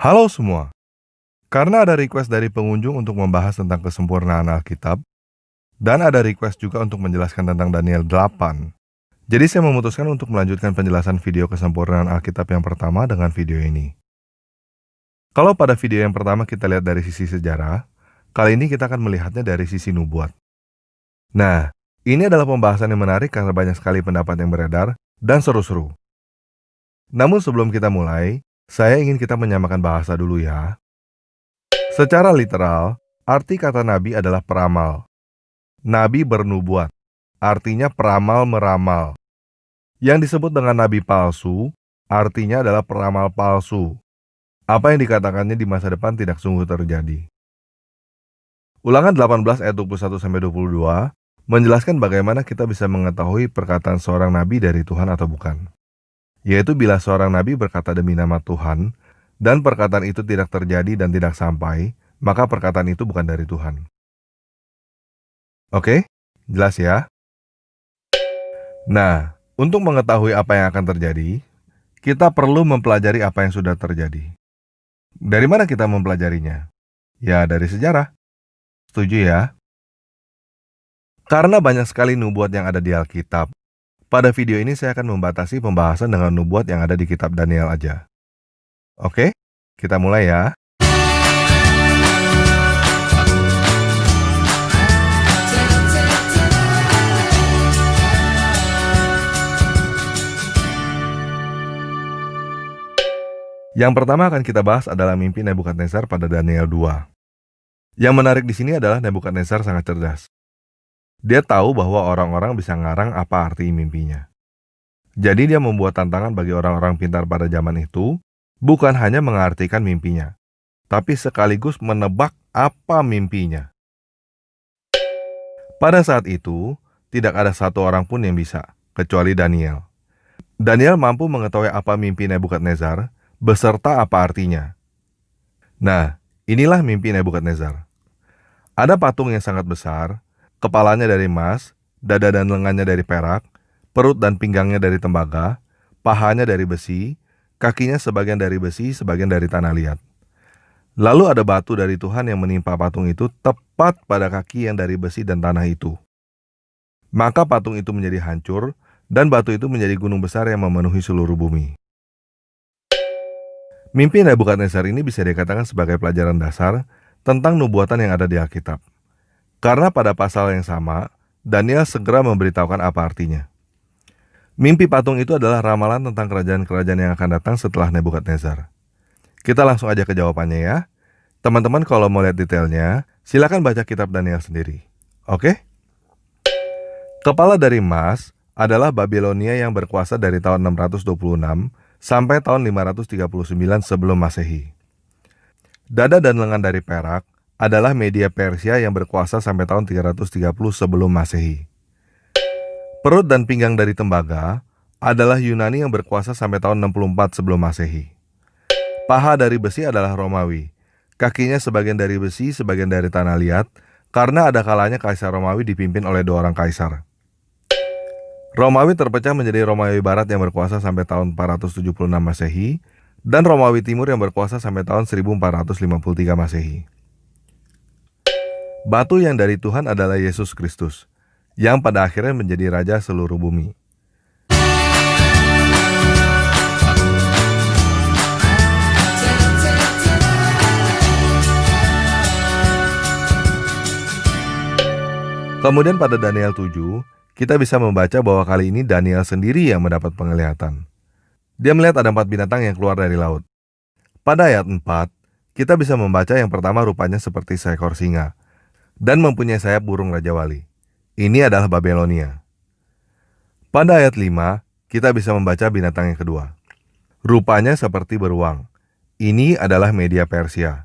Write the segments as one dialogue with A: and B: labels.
A: Halo semua, karena ada request dari pengunjung untuk membahas tentang kesempurnaan Alkitab, dan ada request juga untuk menjelaskan tentang Daniel 8. Jadi saya memutuskan untuk melanjutkan penjelasan video kesempurnaan Alkitab yang pertama dengan video ini. Kalau pada video yang pertama kita lihat dari sisi sejarah, kali ini kita akan melihatnya dari sisi nubuat. Nah, ini adalah pembahasan yang menarik karena banyak sekali pendapat yang beredar dan seru-seru. Namun sebelum kita mulai, saya ingin kita menyamakan bahasa dulu ya. Secara literal, arti kata nabi adalah peramal. Nabi bernubuat, artinya peramal meramal. Yang disebut dengan nabi palsu, artinya adalah peramal palsu. Apa yang dikatakannya di masa depan tidak sungguh terjadi. Ulangan 18 ayat 21-22 menjelaskan bagaimana kita bisa mengetahui perkataan seorang nabi dari Tuhan atau bukan. Yaitu bila seorang nabi berkata demi nama Tuhan, dan perkataan itu tidak terjadi dan tidak sampai, maka perkataan itu bukan dari Tuhan. Oke, jelas ya? Nah, untuk mengetahui apa yang akan terjadi, kita perlu mempelajari apa yang sudah terjadi. Dari mana kita mempelajarinya? Ya, dari sejarah. Setuju ya? Karena banyak sekali nubuat yang ada di Alkitab, pada video ini saya akan membatasi pembahasan dengan nubuat yang ada di kitab Daniel aja. Oke, kita mulai ya. Yang pertama akan kita bahas adalah mimpi Nebukadnezar pada Daniel 2. Yang menarik di sini adalah Nebukadnezar sangat cerdas. Dia tahu bahwa orang-orang bisa ngarang apa arti mimpinya. Jadi dia membuat tantangan bagi orang-orang pintar pada zaman itu, bukan hanya mengartikan mimpinya, tapi sekaligus menebak apa mimpinya. Pada saat itu, tidak ada satu orang pun yang bisa, kecuali Daniel. Daniel mampu mengetahui apa mimpi Nebukadnezar, beserta apa artinya. Nah, inilah mimpi Nebukadnezar. Ada patung yang sangat besar, kepalanya dari emas, dada dan lengannya dari perak, perut dan pinggangnya dari tembaga, pahanya dari besi, kakinya sebagian dari besi, sebagian dari tanah liat. Lalu ada batu dari Tuhan yang menimpa patung itu tepat pada kaki yang dari besi dan tanah itu. Maka patung itu menjadi hancur, dan batu itu menjadi gunung besar yang memenuhi seluruh bumi. Mimpi Nebukadnezar ini bisa dikatakan sebagai pelajaran dasar tentang nubuatan yang ada di Alkitab. Karena pada pasal yang sama, Daniel segera memberitahukan apa artinya. Mimpi patung itu adalah ramalan tentang kerajaan-kerajaan yang akan datang setelah Nebukadnezar. Kita langsung aja ke jawabannya ya. Teman-teman kalau mau lihat detailnya, silakan baca kitab Daniel sendiri. Oke? Kepala dari emas adalah Babilonia yang berkuasa dari tahun 626 sampai tahun 539 sebelum Masehi. Dada dan lengan dari perak adalah Media Persia yang berkuasa sampai tahun 330 sebelum Masehi. Perut dan pinggang dari tembaga adalah Yunani yang berkuasa sampai tahun 64 sebelum Masehi. Paha dari besi adalah Romawi. Kakinya sebagian dari besi, sebagian dari tanah liat, karena ada kalanya Kaisar Romawi dipimpin oleh dua orang kaisar. Romawi terpecah menjadi Romawi Barat yang berkuasa sampai tahun 476 Masehi, dan Romawi Timur yang berkuasa sampai tahun 1453 Masehi. Batu yang dari Tuhan adalah Yesus Kristus, yang pada akhirnya menjadi Raja seluruh bumi. Kemudian pada Daniel 7, kita bisa membaca bahwa kali ini Daniel sendiri yang mendapat penglihatan. Dia melihat ada 4 binatang yang keluar dari laut. Pada ayat 4, kita bisa membaca yang pertama rupanya seperti seekor singa, dan mempunyai sayap burung Raja Wali. Ini adalah Babilonia. Pada ayat 5, kita bisa membaca binatang yang kedua. Rupanya seperti beruang. Ini adalah Media Persia.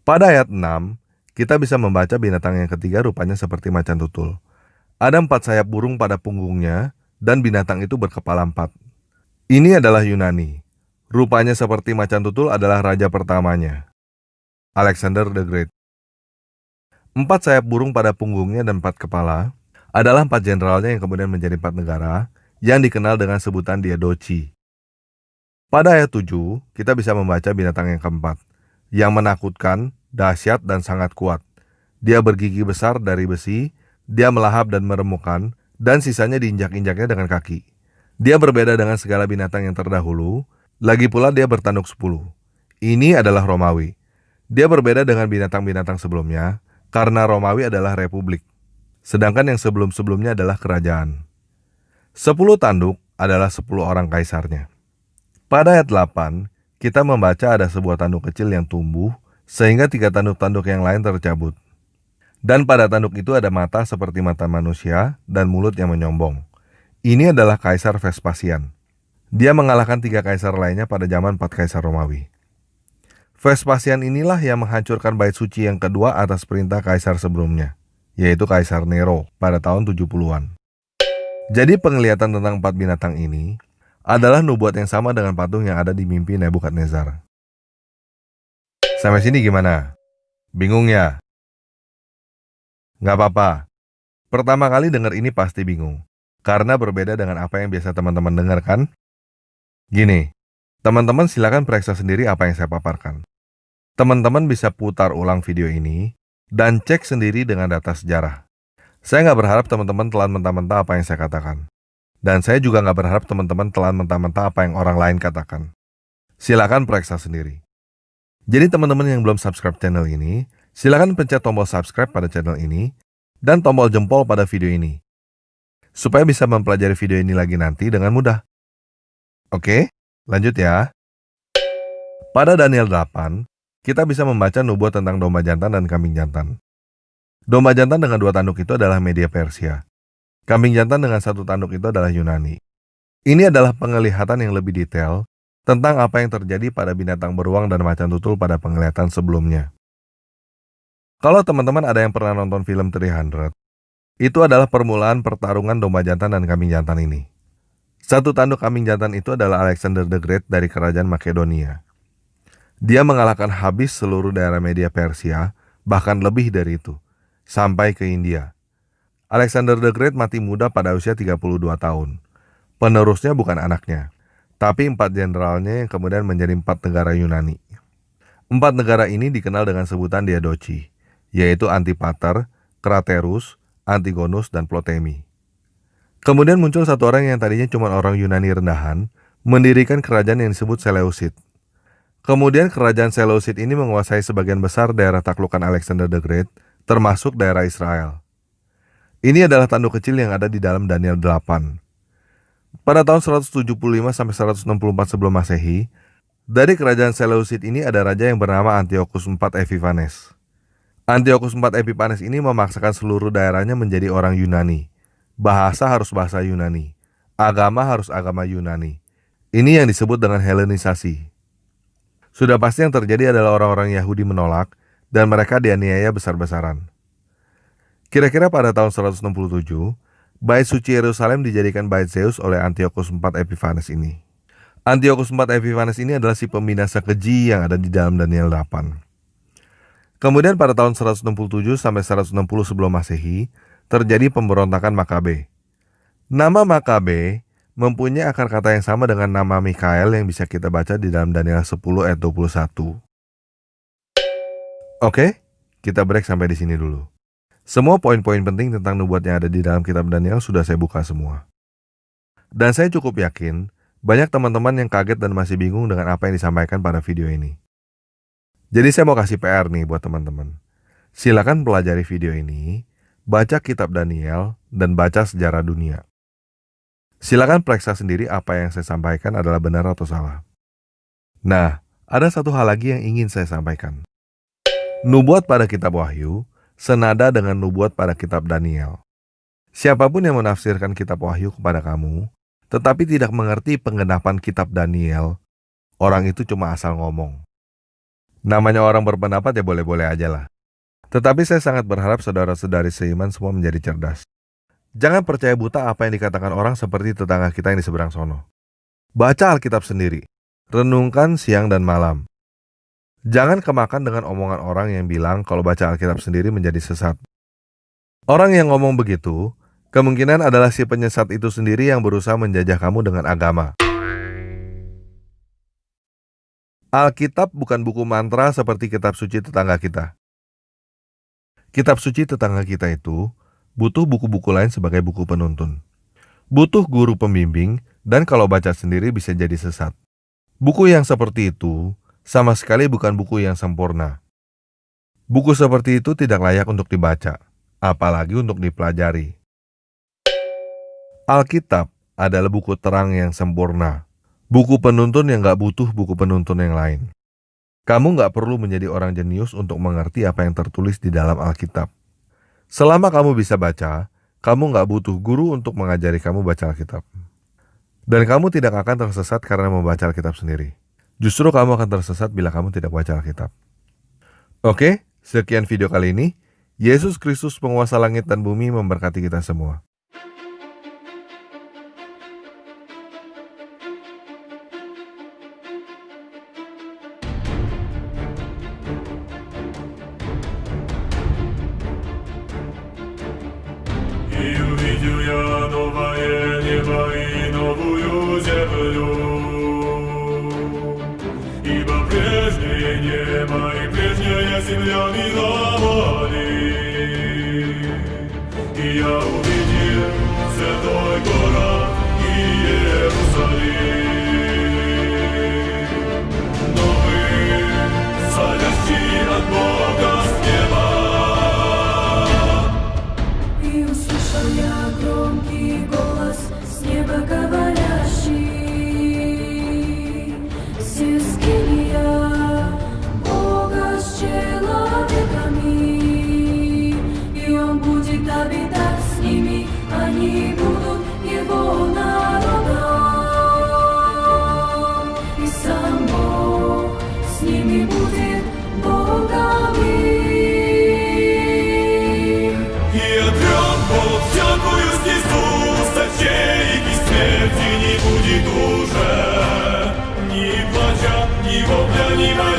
A: Pada ayat 6, kita bisa membaca binatang yang ketiga rupanya seperti macan tutul. Ada 4 sayap burung pada punggungnya, dan binatang itu berkepala 4. Ini adalah Yunani. Rupanya seperti macan tutul adalah raja pertamanya, Alexander the Great. 4 sayap burung pada punggungnya dan 4 kepala adalah 4 jenderalnya yang kemudian menjadi 4 negara yang dikenal dengan sebutan Diadochi. Pada ayat 7, kita bisa membaca binatang yang keempat, yang menakutkan, dahsyat, dan sangat kuat. Dia bergigi besar dari besi, dia melahap dan meremukkan, dan sisanya diinjak-injaknya dengan kaki. Dia berbeda dengan segala binatang yang terdahulu, lagi pula dia bertanduk 10. Ini adalah Romawi. Dia berbeda dengan binatang-binatang sebelumnya, karena Romawi adalah republik, sedangkan yang sebelum-sebelumnya adalah kerajaan. 10 tanduk adalah 10 orang kaisarnya. Pada ayat 8, kita membaca ada sebuah tanduk kecil yang tumbuh, sehingga 3 tanduk-tanduk yang lain tercabut. Dan pada tanduk itu ada mata seperti mata manusia dan mulut yang menyombong. Ini adalah Kaisar Vespasian. Dia mengalahkan 3 kaisar lainnya pada zaman 4 kaisar Romawi. Vespasian inilah yang menghancurkan bait suci yang kedua atas perintah kaisar sebelumnya, yaitu Kaisar Nero pada tahun 70-an. Jadi penglihatan tentang 4 binatang ini adalah nubuat yang sama dengan patung yang ada di mimpi Nebukadnezar. Sampai sini gimana? Bingung ya? Nggak apa-apa. Pertama kali dengar ini pasti bingung, karena berbeda dengan apa yang biasa teman-teman dengar kan? Gini, teman-teman silakan periksa sendiri apa yang saya paparkan. Teman-teman bisa putar ulang video ini dan cek sendiri dengan data sejarah. Saya nggak berharap teman-teman telan mentah-mentah apa yang saya katakan. Dan saya juga nggak berharap teman-teman telan mentah-mentah apa yang orang lain katakan. Silakan periksa sendiri. Jadi teman-teman yang belum subscribe channel ini, silakan pencet tombol subscribe pada channel ini dan tombol jempol pada video ini, supaya bisa mempelajari video ini lagi nanti dengan mudah. Oke, lanjut ya. Pada Daniel 8, kita bisa membaca nubuat tentang domba jantan dan kambing jantan. Domba jantan dengan 2 tanduk itu adalah Media Persia. Kambing jantan dengan 1 tanduk itu adalah Yunani. Ini adalah penglihatan yang lebih detail tentang apa yang terjadi pada binatang beruang dan macan tutul pada penglihatan sebelumnya. Kalau teman-teman ada yang pernah nonton film 300, itu adalah permulaan pertarungan domba jantan dan kambing jantan ini. 1 tanduk kambing jantan itu adalah Alexander the Great dari kerajaan Makedonia. Dia mengalahkan habis seluruh daerah Media Persia, bahkan lebih dari itu, sampai ke India. Alexander the Great mati muda pada usia 32 tahun. Penerusnya bukan anaknya, tapi 4 jenderalnya yang kemudian menjadi 4 negara Yunani. 4 negara ini dikenal dengan sebutan Diadochi, yaitu Antipater, Craterus, Antigonus, dan Ptolemy. Kemudian muncul satu orang yang tadinya cuma orang Yunani rendahan, mendirikan kerajaan yang disebut Seleucid. Kemudian kerajaan Seleucid ini menguasai sebagian besar daerah taklukan Alexander the Great, termasuk daerah Israel. Ini adalah tanduk kecil yang ada di dalam Daniel 8. Pada tahun 175 sampai 164 sebelum Masehi, dari kerajaan Seleucid ini ada raja yang bernama Antiochus IV Epiphanes. Antiochus IV Epiphanes ini memaksakan seluruh daerahnya menjadi orang Yunani. Bahasa harus bahasa Yunani. Agama harus agama Yunani. Ini yang disebut dengan Helenisasi. Sudah pasti yang terjadi adalah orang-orang Yahudi menolak dan mereka dianiaya besar-besaran. Kira-kira pada tahun 167, bait suci Yerusalem dijadikan bait Zeus oleh Antiochus IV Epiphanes ini. Antiochus IV Epiphanes ini adalah si pembinasa keji yang ada di dalam Daniel 8. Kemudian pada tahun 167 sampai 160 sebelum Masehi, terjadi pemberontakan Makabe. Nama Makabe mempunyai akar kata yang sama dengan nama Mikael yang bisa kita baca di dalam Daniel 10 ayat 21. Oke, kita break sampai di sini dulu. Semua poin-poin penting tentang nubuat yang ada di dalam kitab Daniel sudah saya buka semua. Dan saya cukup yakin, banyak teman-teman yang kaget dan masih bingung dengan apa yang disampaikan pada video ini. Jadi saya mau kasih PR nih buat teman-teman. Silakan pelajari video ini, baca kitab Daniel, dan baca sejarah dunia. Silakan periksa sendiri apa yang saya sampaikan adalah benar atau salah. Nah, ada satu hal lagi yang ingin saya sampaikan. Nubuat pada kitab Wahyu senada dengan nubuat pada kitab Daniel. Siapapun yang menafsirkan kitab Wahyu kepada kamu, tetapi tidak mengerti penggenapan kitab Daniel, orang itu cuma asal ngomong. Namanya orang berpendapat ya boleh-boleh aja lah. Tetapi saya sangat berharap saudara-saudari seiman semua menjadi cerdas. Jangan percaya buta apa yang dikatakan orang seperti tetangga kita yang di seberang sono. Baca Alkitab sendiri. Renungkan siang dan malam. Jangan kemakan dengan omongan orang yang bilang kalau baca Alkitab sendiri menjadi sesat. Orang yang ngomong begitu, kemungkinan adalah si penyesat itu sendiri yang berusaha menjajah kamu dengan agama. Alkitab bukan buku mantra seperti kitab suci tetangga kita. Kitab suci tetangga kita itu butuh buku-buku lain sebagai buku penuntun. Butuh guru pembimbing, dan kalau baca sendiri bisa jadi sesat. Buku yang seperti itu sama sekali bukan buku yang sempurna. Buku seperti itu tidak layak untuk dibaca, apalagi untuk dipelajari. Alkitab adalah buku terang yang sempurna. Buku penuntun yang gak butuh buku penuntun yang lain. Kamu gak perlu menjadi orang jenius untuk mengerti apa yang tertulis di dalam Alkitab. Selama kamu bisa baca, kamu gak butuh guru untuk mengajari kamu baca Alkitab. Dan kamu tidak akan tersesat karena membaca Alkitab sendiri. Justru kamu akan tersesat bila kamu tidak baca Alkitab. Oke, sekian video kali ini. Yesus Kristus penguasa langit dan bumi memberkati kita semua.
B: И увидел я новое небо и новую землю, ибо прежнее небо и прежняя земля миновали. И я увидел святой город Иерусалим, новый, сходящий от Бога с неба.
C: Я громкий голос с неба говорящий, все скиния Бога с человеками, и Он будет обитать с ними, они будут Его народом, и сам Бог с ними будет Богом их.
B: И отрёт Бог всякую стезу, стачей и смерти не будет уже, ни плача, ни вопля, ни войны.